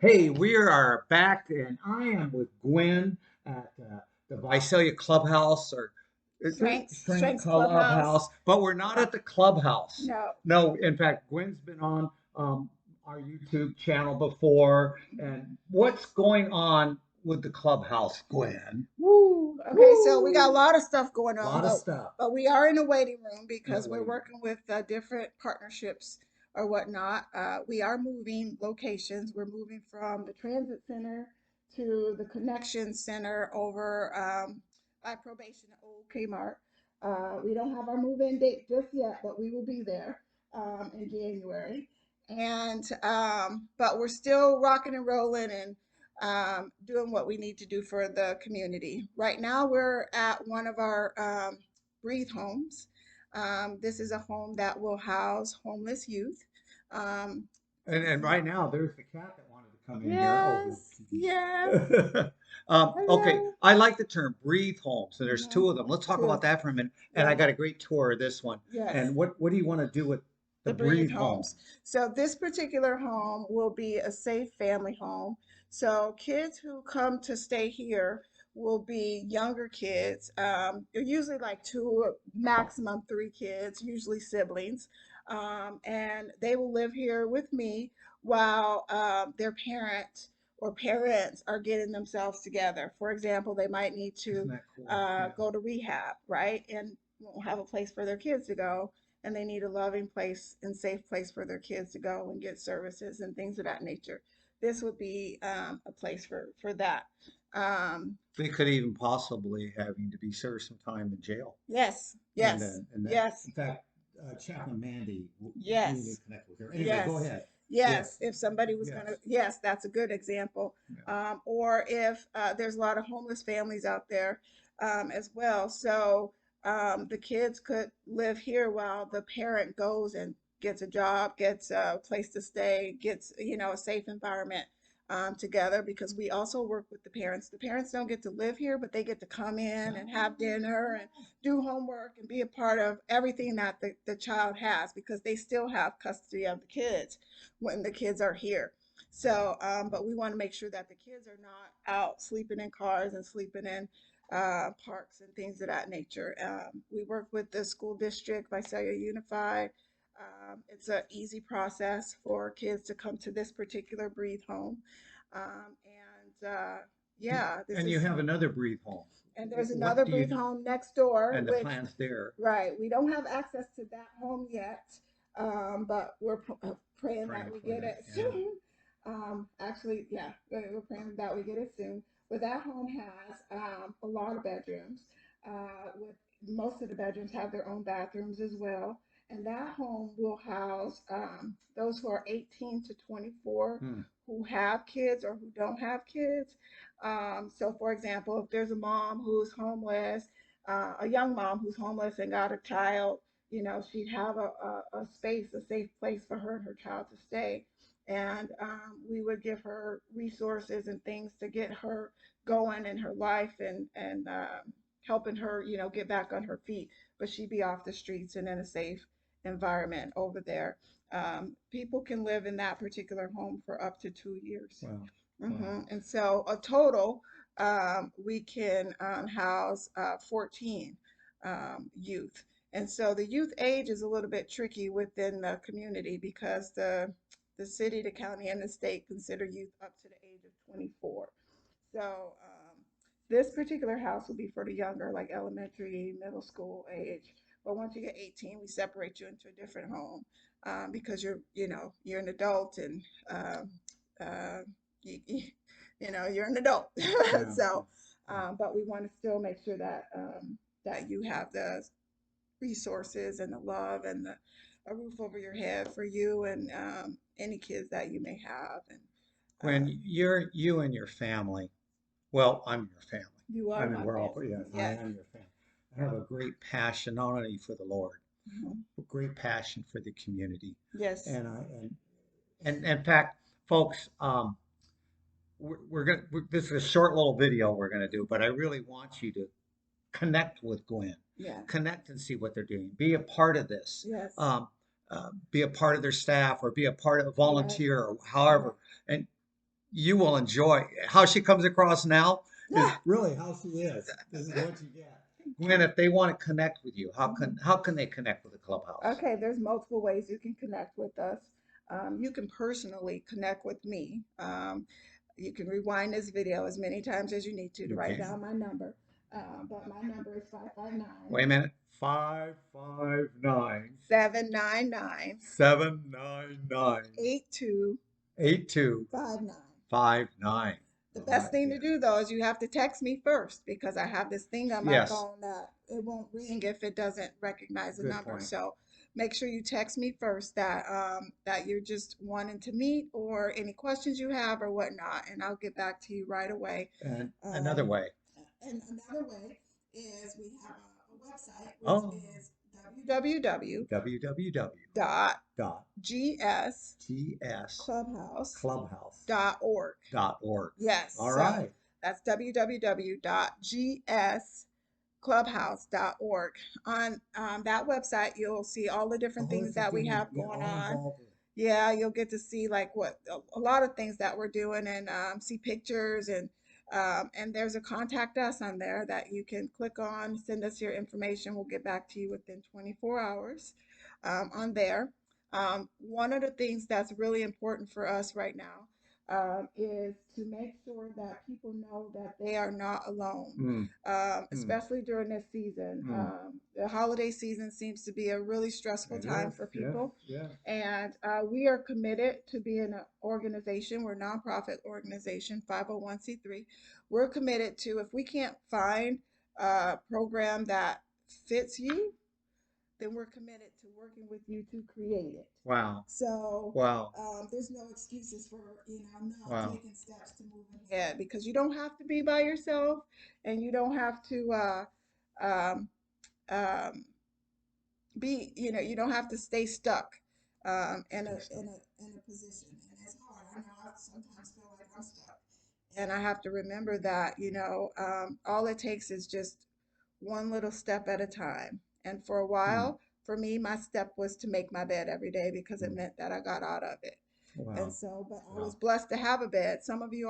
Hey, we are back, and I am with Gwen at the Visalia Clubhouse, or Strength Strengths Clubhouse. Clubhouse, but we're not at the clubhouse. No. No, in fact, Gwen's been on our YouTube channel before. And what's going on with the clubhouse, Gwen? Woo. Okay, so we got a Woo! lot of stuff going A on, lot of stuff. but we are in a waiting room In a because we're waiting room. working with different partnerships or whatnot. We are moving locations. We're moving from the transit center to the connection center over by probation at Old Kmart. We don't have our move-in date just yet, but we will be there in January. And but we're still rocking and rolling and doing what we need to do for the community. Right now, we're at one of our Breathe homes. This is a home that will house homeless youth. Um, And right now, there's the cat that wanted to come in here. Oh, yes, yes. okay, Hello. I like the term breathe home. So there's Mhm. two of them. Let's talk about Two. that for a minute. And I Yes, got a great tour of this one. yes. And what do you want to do with the The Breathe breathe homes. homes? So this particular home will be a safe family home. So kids who come to stay here will be younger kids. They're usually like two, maximum three kids, usually siblings. And they will live here with me while their parent or parents are getting themselves together. For example, they might need Isn't to that cool? Yeah. go to rehab, right? And won't have a place for their kids to go, and they need a loving place and safe place for their kids to go and get services and things of that nature. This would be a place for that. Um, They could even possibly having to be served some time in jail. yes, And yes, and that, yes, in fact, Chaplain Mandy, we need to yes, connect with her. Anyway, go yes, ahead. yes. Yes, If somebody was yes. gonna, yes, that's a good example. Yeah. Or if there's a lot of homeless families out there as well. So the kids could live here while the parent goes and gets a job, gets a place to stay, gets, a safe environment together, because we also work with the parents. The parents don't get to live here, but they get to come in and have dinner and do homework and be a part of everything that the child has, because they still have custody of the kids when the kids are here. So, but we want to make sure that the kids are not out sleeping in cars and sleeping in parks and things of that nature. We work with the school district, Visalia Unified. It's an easy process for kids to come to this particular Breathe home. And yeah, this And you is, have another breathe home. and there's What another do Breathe you, home next door, and the which, plans there? right, we don't have access to that home yet, but we're praying that Praying we for get that. it Yeah. soon. Actually, yeah, we're praying that we get it soon. But that home has a lot of bedrooms. With most of the bedrooms have their own bathrooms as well. And that home will house those who are 18 to 24 Hmm. who have kids or who don't have kids. So, for example, if there's a mom who's homeless, a young mom who's homeless and got a child, she'd have a space, a safe place for her and her child to stay. And we would give her resources and things to get her going in her life, and helping her, get back on her feet. But she'd be off the streets and in a safe environment over there. People can live in that particular home for up to 2 years. Wow. Wow. And so a total, we can house 14 youth. And so the youth age is a little bit tricky within the community, because the city, the county, and the state consider youth up to the age of 24. So this particular house will be for the younger, like elementary, middle school age. But once you get 18, we separate you into a different home, because you're an adult, and um, uh, you're an adult. Yeah. So, but we want to still make sure that that you have the resources and the love and a roof over your head for you and any kids that you may have. And When you and your family, well, I'm your family. you I are mean, my we're all, family. yes, I Yes. am your family. I have a great passion, not only for the Lord, Mhm. but great passion for the community. Yes. And and in fact, folks, this is a short little video we're gonna do, but I really want you to connect with Gwen, Yes. connect and see what they're doing, be a part of this, Yes. be a part of their staff, or be a part of a Yes. volunteer, or Yes. however. And you will enjoy how she comes across now is really how she is. This is what you get. Gwen, if they want to connect with you, how can they connect with the clubhouse? Okay, there's multiple ways you can connect with us. You can personally connect with me. You can rewind this video as many times as you need to write down my number. But my number is 559. Wait a minute. 559 799 799 82 59. 8259. The best thing to do though is you have to text me first because I have this thing on my Yes. phone that it won't ring if it doesn't recognize the Good number. point. So make sure you text me first that that you're just wanting to meet or any questions you have or whatnot, and I'll get back to you right away. And another way. And another way is we have a website Oh. which is www. dot GS GS Clubhouse Clubhouse .org. .org. Yes. All so right. That's www.gsclubhouse.org. On that website, you'll see all the different things that we have going on. Yeah, you'll get to see like what a lot of things that we're doing and see pictures and there's a contact us on there that you can click on, send us your information. We'll get back to you within 24 hours on there. One of the things that's really important for us right now is to make sure that people know that they are not alone, especially during this season. The holiday season seems to be a really stressful time for people. Yeah. And we are committed to being an organization. We're a nonprofit organization, 501c3. We're committed to, if we can't find a program that fits you, then we're committed to working with you to create it. Wow. So wow. There's no excuses for not taking steps to move ahead because you don't have to be by yourself, and you don't have to be you don't have to stay stuck in a position, and it's hard. I know I sometimes feel like I'm stuck, and I have to remember that all it takes is just one little step at a time. And for a while, for me, my step was to make my bed every day because it meant that I got out of it. Wow. And so, but I was blessed to have a bed. Some of you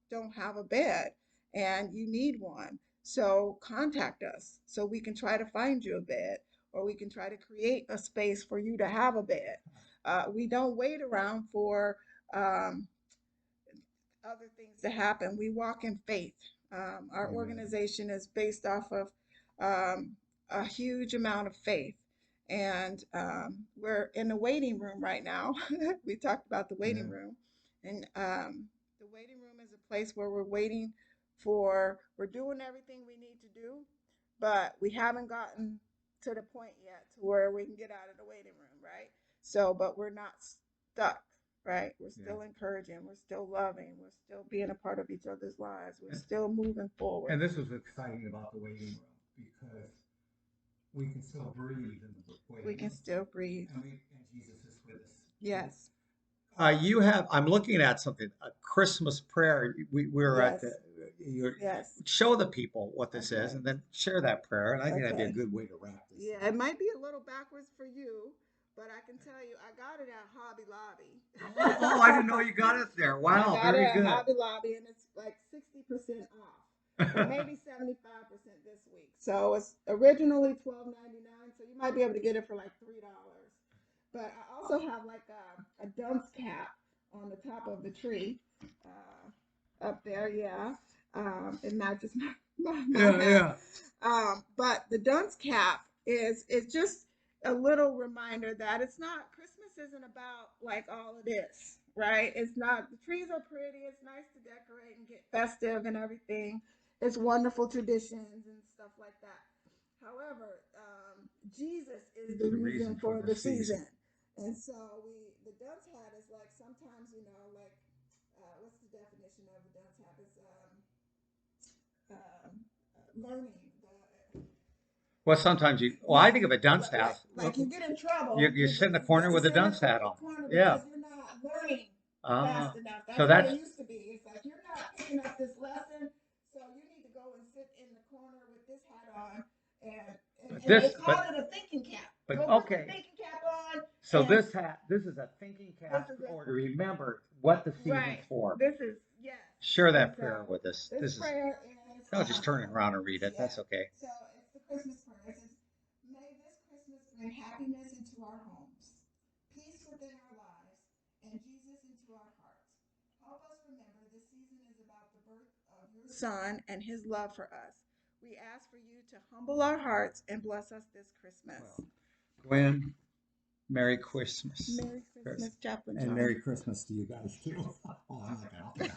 don't have a bed and you need one. So contact us so we can try to find you a bed, or we can try to create a space for you to have a bed. We don't wait around for other things to happen. We walk in faith. Our organization is based off of a huge amount of faith. And we're in the waiting room right now. We talked about the waiting room. And the waiting room is a place where we're doing everything we need to do, but we haven't gotten to the point yet to where we can get out of the waiting room, right? So, but we're not stuck. Right? We're still encouraging. We're still loving. We're still being a part of each other's lives. We're still moving forward. And this was exciting about the waiting room because we can still breathe in the waiting room. We can still breathe. And Jesus is with us. Yes. I'm looking at something, a Christmas prayer. We're at the, show the people what this is and then share that prayer. And I think that'd be a good way to wrap this. Yeah, it might be a little backwards for you. But I can tell you, I got it at Hobby Lobby. Oh, I didn't know you got it there. Wow, very good. I got it at Hobby Lobby, and it's like 60% off, or maybe 75% this week. So it's originally $12.99, so you might be able to get it for like $3. But I also have like a dunce cap on the top of the tree up there. Yeah, it matches my hat. But the dunce cap is just a little reminder that Christmas isn't about like all of this, right? It's not, the trees are pretty, it's nice to decorate and get festive and everything. It's wonderful traditions and stuff like that. However, Jesus is the reason for the season. And so the dunce hat is like sometimes, like, what's the definition of a dunce hat? It's learning. Well, sometimes I think of a dunce hat. Like you get in trouble. You sit in the corner with a dunce hat on. Yeah. Because you're not learning fast enough. That's so what it used to be. It's like you're not picking up this lesson, so you need to go and sit in the corner with this hat on. And they call it a thinking cap. But go put the thinking cap on. So this is a thinking cap or to remember what the season's for. This is, Share that prayer with us. This prayer is, I'll just turn it around and read it. That's okay. so it's the Christmas prayer. It says, may this Christmas bring happiness into our homes, peace within our lives, and Jesus into our hearts. Help us remember this season is about the birth of your Son and his love for us. We ask for you to humble our hearts and bless us this Christmas. Well, Gwen, Merry Christmas. Merry Christmas, Chaplain. And Merry Christmas to you guys too. Oh, I'm not gonna.